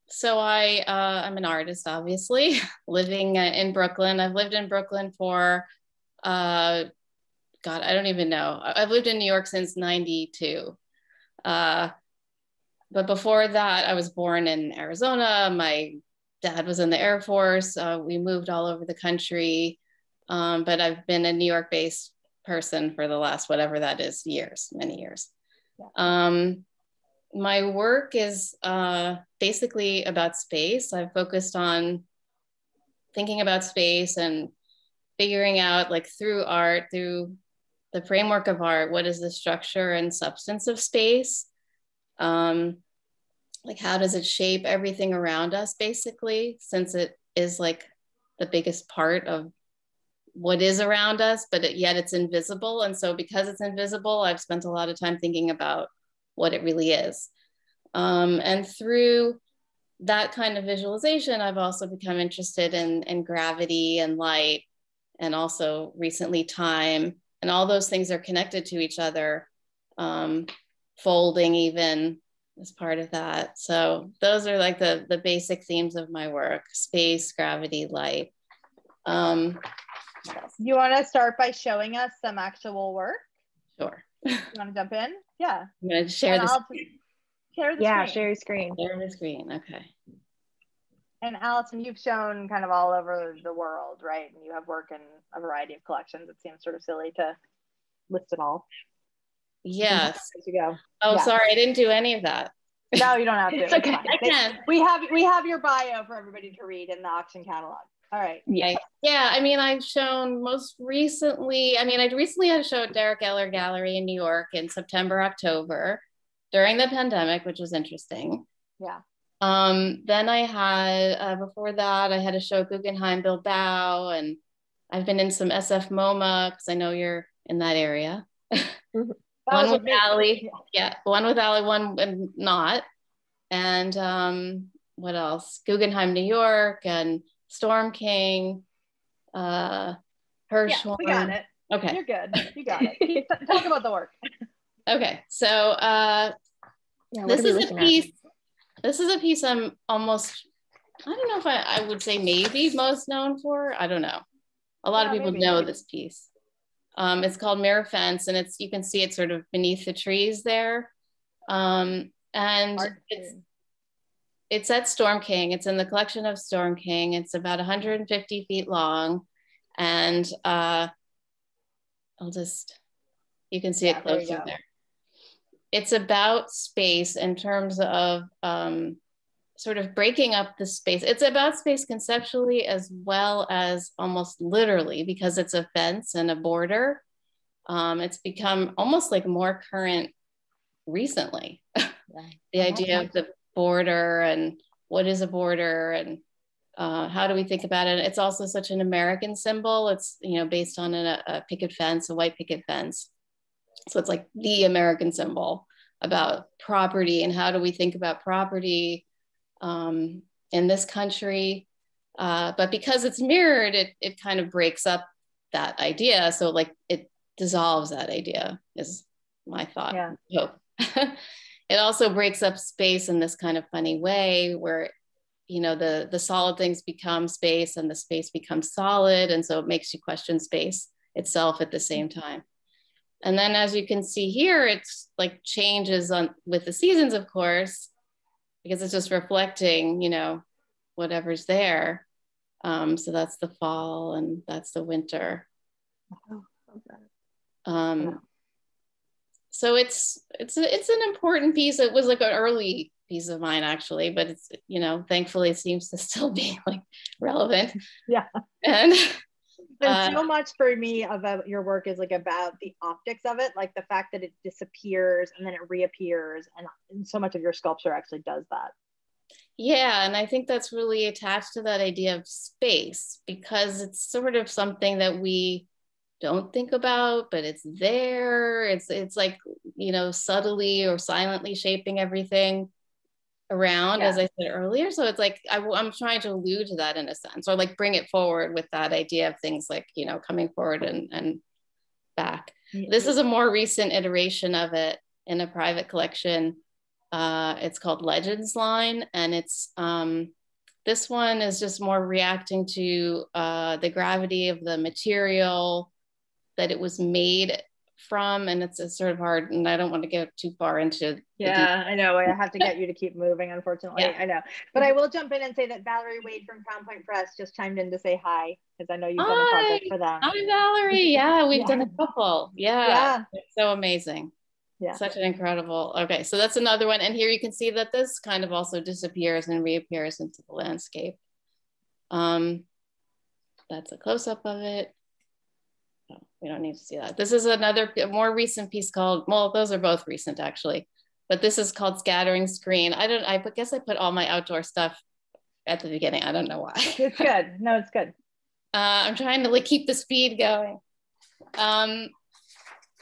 So I'm an artist, obviously, living in Brooklyn. I've lived in Brooklyn for, God, I don't even know. I've lived in New York since 92. But before that, I was born in Arizona. My dad was in the Air Force. We moved all over the country. But I've been a New York-based person for the last, whatever that is, years, many years. Yeah. My work is basically about space. I've focused on thinking about space and figuring out, like, through art, through the framework of art, what is the structure and substance of space? Like, how does it shape everything around us, basically, since it is like the biggest part of what is around us, but yet it's invisible. And so because it's invisible, I've spent a lot of time thinking about what it really is. And through that kind of visualization, I've also become interested in gravity and light, and also recently time, and all those things are connected to each other. Folding even is part of that. So those are like the basic themes of my work: space, gravity, light. You want to start by showing us some actual work? Sure. You want to jump in? Yeah. I'm going to share this. Share the screen. Share your screen. Share the screen. Okay. And Alyson, you've shown kind of all over the world, right? And you have work in a variety of collections. It seems sort of silly to list it all. Yes. As you go. Oh, yeah. Sorry, I didn't do any of that. No, you don't have to. It's okay. I can. We have your bio for everybody to read in the auction catalog. All right. Yeah. I mean, I've shown most recently. I recently had a show at Derek Eller Gallery in New York in September, October, during the pandemic, which was interesting. Yeah. Then I had, before that, I had a show at Guggenheim Bilbao, and I've been in some SF MoMA, because I know you're in that area. One with Ali, one with Ali, one not. And what else? Guggenheim, New York, and Storm King, Hirschhorn. Yeah, we got it. Okay. You're good. You got it. Talk about the work. Okay. So this is a piece. This is a piece I'm almost, I don't know if I would say maybe most known for. I don't know. A lot of people know this piece. It's called Mirror Fence, and you can see it sort of beneath the trees there. And it's at Storm King. It's in the collection of Storm King. It's about 150 feet long. And you can see it closer there. It's about space in terms of sort of breaking up the space. It's about space conceptually as well as almost literally, because it's a fence and a border. It's become almost like more current recently. The idea of the border and what is a border and how do we think about it? It's also such an American symbol. It's, based on a picket fence, a white picket fence. So it's like the American symbol about property and how do we think about property in this country. But because it's mirrored, it kind of breaks up that idea. So like it dissolves that idea is my thought. Yeah. Hope. It also breaks up space in this kind of funny way where, the solid things become space and the space becomes solid. And so it makes you question space itself at the same time. And then as you can see here, it's like changes with the seasons, of course, because it's just reflecting, whatever's there. So that's the fall and that's the winter. So it's an important piece. It was like an early piece of mine, actually, but it's, thankfully it seems to still be like relevant. Yeah. And so much for me about your work is like about the optics of it, like the fact that it disappears and then it reappears, and so much of your sculpture actually does that. Yeah, and I think that's really attached to that idea of space, because it's sort of something that we don't think about, but it's there. It's like, subtly or silently shaping everything around, as I said earlier. So it's like I'm trying to allude to that in a sense, or like bring it forward with that idea of things like, coming forward and back. This is a more recent iteration of it in a private collection It's called Legends line, and it's this one is just more reacting to the gravity of the material that it was made from, and it's a sort of hard, and I don't want to get too far into. Yeah, I know. I have to get you to keep moving, unfortunately. Yeah. I know. But I will jump in and say that Valerie Wade from Crown Point Press just chimed in to say hi, because I know you've done a project for them. Hi, Valerie. Yeah, we've done a couple. Yeah. It's so amazing. Yeah. Such an incredible. Okay, so that's another one. And here you can see that this kind of also disappears and reappears into the landscape. That's a close-up of it. Oh, we don't need to see that. This is another more recent piece called, well, those are both recent actually, but this is called Scattering Screen. I guess I put all my outdoor stuff at the beginning. I don't know why. It's good. No, it's good. I'm trying to like keep the speed going.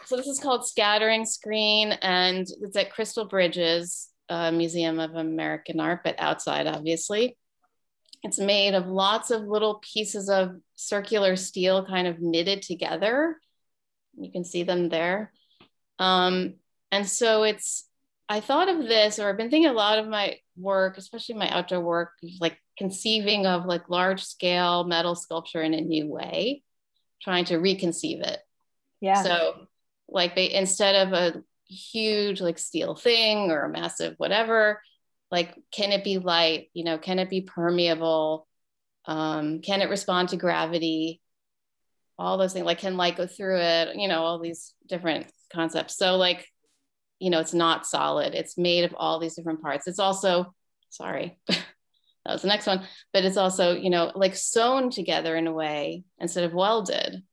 So this is called Scattering Screen, and it's at Crystal Bridges Museum of American Art, but outside, obviously. It's made of lots of little pieces of circular steel kind of knitted together. You can see them there. And so I thought of this, or I've been thinking a lot of my work, especially my outdoor work, like conceiving of like large scale metal sculpture in a new way, trying to reconceive it. Yeah. So like instead of a huge like steel thing or a massive whatever, like, can it be light? You know, can it be permeable? Can it respond to gravity? All those things, like, can light go through it? You know, all these different concepts. So like, you know, it's not solid. It's made of all these different parts. It's also, sorry, that was the next one, but it's also, you know, like sewn together in a way instead of welded.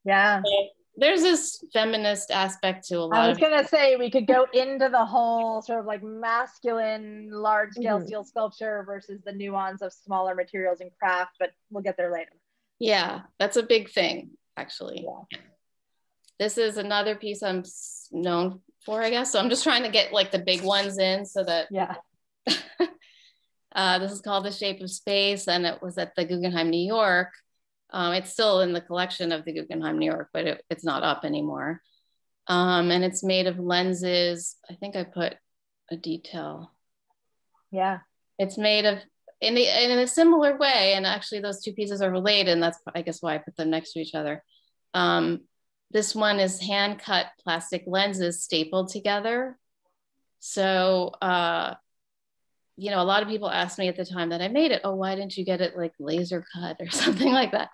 Yeah. So there's this feminist aspect to a lot. I was going to say, we could go into the whole sort of like masculine large scale steel sculpture versus the nuance of smaller materials and craft, but we'll get there later. Yeah, that's a big thing, actually. Yeah. This is another piece I'm known for, I guess. So I'm just trying to get like the big ones in so that. Yeah. This is called The Shape of Space, and it was at the Guggenheim, New York. It's still in the collection of the Guggenheim, New York, but it's not up anymore. And it's made of lenses. I think I put a detail. Yeah. It's made of, in a similar way, and actually those two pieces are related, and that's, I guess, why I put them next to each other. This one is hand-cut plastic lenses stapled together. So, you know, a lot of people asked me at the time that I made it, oh, why didn't you get it like laser cut or something like that?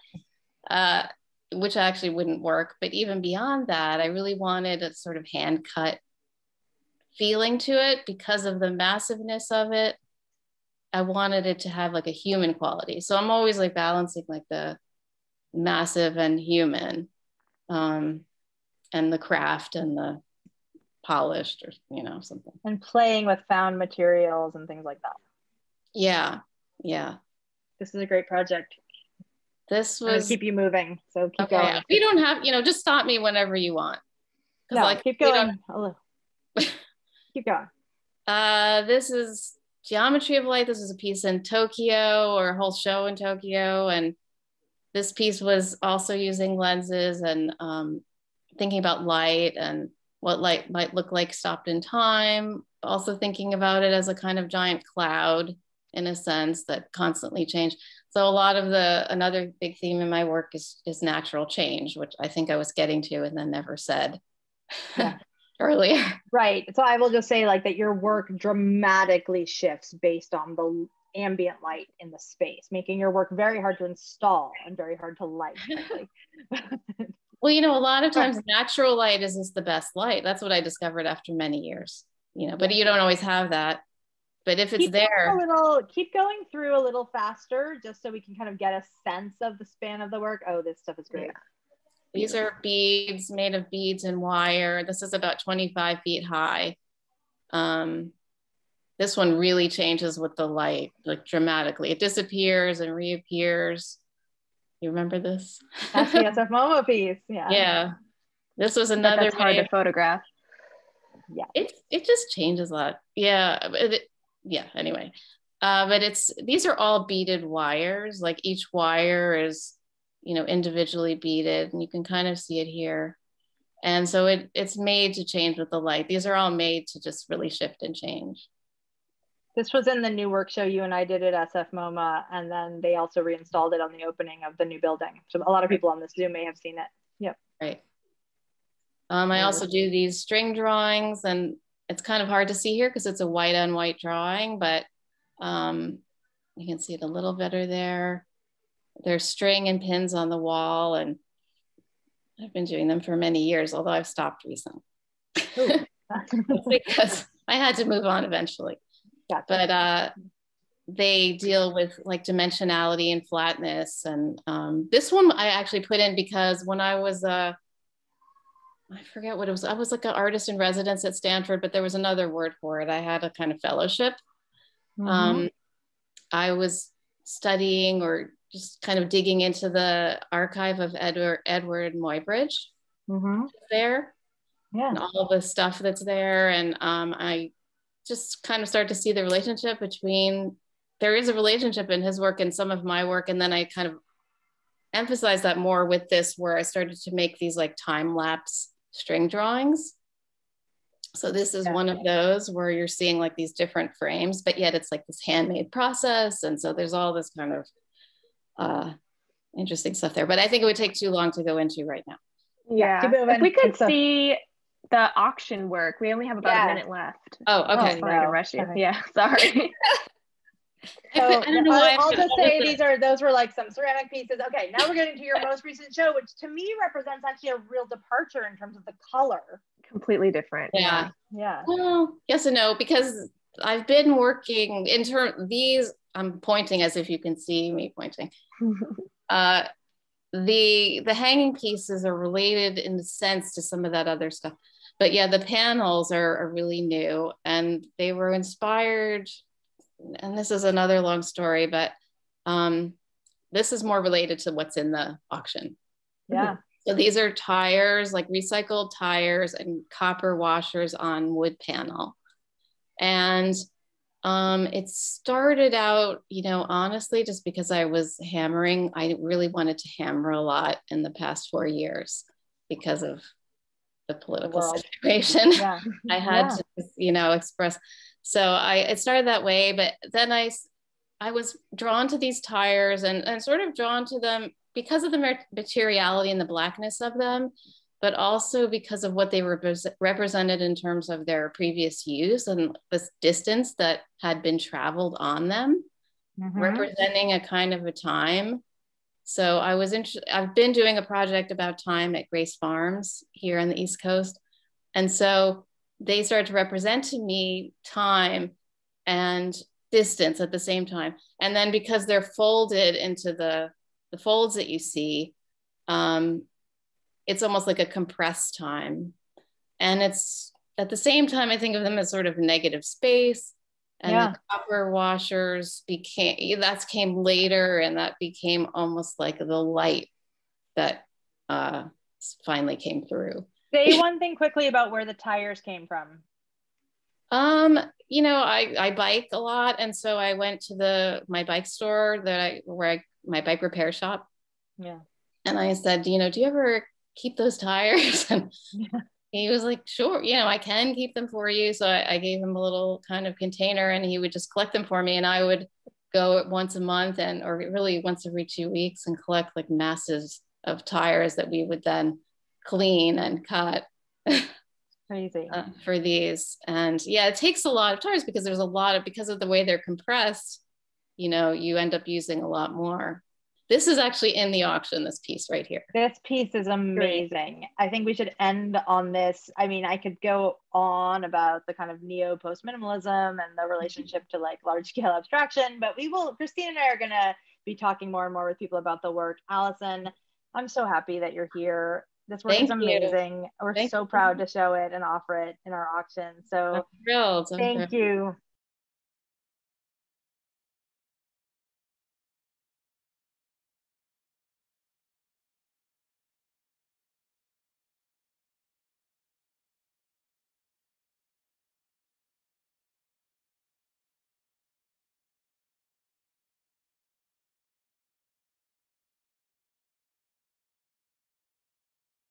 Which actually wouldn't work. But even beyond that, I really wanted a sort of hand cut feeling to it because of the massiveness of it. I wanted it to have like a human quality. So I'm always like balancing like the massive and human, and the craft and the polished, or, you know, something. And playing with found materials and things like that. Yeah. Yeah. This is a great project. This was, keep you moving. So keep going. We don't have, you know, just stop me whenever you want. No, like, keep going. Keep going. This is Geometry of Light. This is a piece in Tokyo, or a whole show in Tokyo. And this piece was also using lenses and thinking about light and what light might look like stopped in time. Also thinking about it as a kind of giant cloud, in a sense, that constantly changed. So a lot of another big theme in my work is natural change, which I think I was getting to and then never said earlier. Right. So I will just say like that your work dramatically shifts based on the ambient light in the space, making your work very hard to install and very hard to light. Well, you know, a lot of times natural light is just the best light. That's what I discovered after many years, you know, but you don't always have that. But if it's keep going through a little faster, just so we can kind of get a sense of the span of the work. Oh, this stuff is great. Yeah. These are beads, made of beads and wire. This is about 25 feet high. This one really changes with the light, like dramatically. It disappears and reappears. You remember this? That's the SF Momo piece. Yeah. Yeah. This was another. That's hard to photograph. Yeah. It just changes a lot. Yeah. Anyway, but these are all beaded wires. Like each wire is, you know, individually beaded, and you can kind of see it here. And so it's made to change with the light. These are all made to just really shift and change. This was in the new work show you and I did at SF MoMA, and then they also reinstalled it on the opening of the new building. So a lot of people on this Zoom may have seen it. Yep. Right. I also do these string drawings, and it's kind of hard to see here because it's a white on white drawing, but you can see it a little better there. There's string and pins on the wall, and I've been doing them for many years, although I've stopped recently. Because I had to move on eventually. Gotcha. But they deal with like dimensionality and flatness. And this one I actually put in because when I was, I forget what it was. I was like an artist in residence at Stanford, but there was another word for it. I had a kind of fellowship. I was studying or just kind of digging into the archive of Edward Muybridge there. Yeah. And all the stuff that's there. And I just kind of started to see the relationship between, there is a relationship in his work and some of my work. And then I kind of emphasized that more with this, where I started to make these like time-lapse string drawings. So this is one of those where you're seeing like these different frames, but yet it's like this handmade process. And so there's all this kind of interesting stuff there, but I think it would take too long to go into right now. Yeah, if we could see the auction work. We only have about a minute left. Oh, okay. Sorry to rush you. Yeah, sorry. So I don't know I'll just say those were like some ceramic pieces. Okay, now we're getting to your most recent show, which to me represents actually a real departure in terms of the color. Completely different. Yeah. Well, yes and no, because I've been working in these. I'm pointing as if you can see me pointing. The hanging pieces are related in a sense to some of that other stuff. But yeah, the panels are really new, and they were inspired, and this is another long story, but this is more related to what's in the auction. Yeah. So these are tires, like recycled tires and copper washers on wood panel. And it started out, honestly, just because I was hammering. I really wanted to hammer a lot in the past 4 years because of the political situation. Yeah. I had to, express. So it started that way, but then I was drawn to these tires and sort of drawn to them because of the materiality and the blackness of them, but also because of what they represented in terms of their previous use and this distance that had been traveled on them, representing a kind of a time. So I've been doing a project about time at Grace Farms here on the East Coast. And so they started to represent to me time and distance at the same time. And then because they're folded into the folds that you see, it's almost like a compressed time. And it's at the same time, I think of them as sort of negative space. And the copper washers came later, and that became almost like the light that finally came through. Say one thing quickly about where the tires came from. I bike a lot, and so I went to my bike store my bike repair shop. Yeah. And I said, do you ever keep those tires? And he was like, sure, I can keep them for you. So I gave him a little kind of container, and he would just collect them for me. And I would go once a month or really once every 2 weeks and collect like masses of tires that we would then clean and cut. Crazy. For these. And it takes a lot of tires because because of the way they're compressed, you end up using a lot more. This is actually in the auction, this piece right here. This piece is amazing. I think we should end on this. I mean, I could go on about the kind of neo-post-minimalism and the relationship to like large-scale abstraction, but Christine and I are going to be talking more and more with people about the work. Alyson, I'm so happy that you're here. This work is amazing. We're so proud to show it and offer it in our auction. So I'm thrilled. Thank you.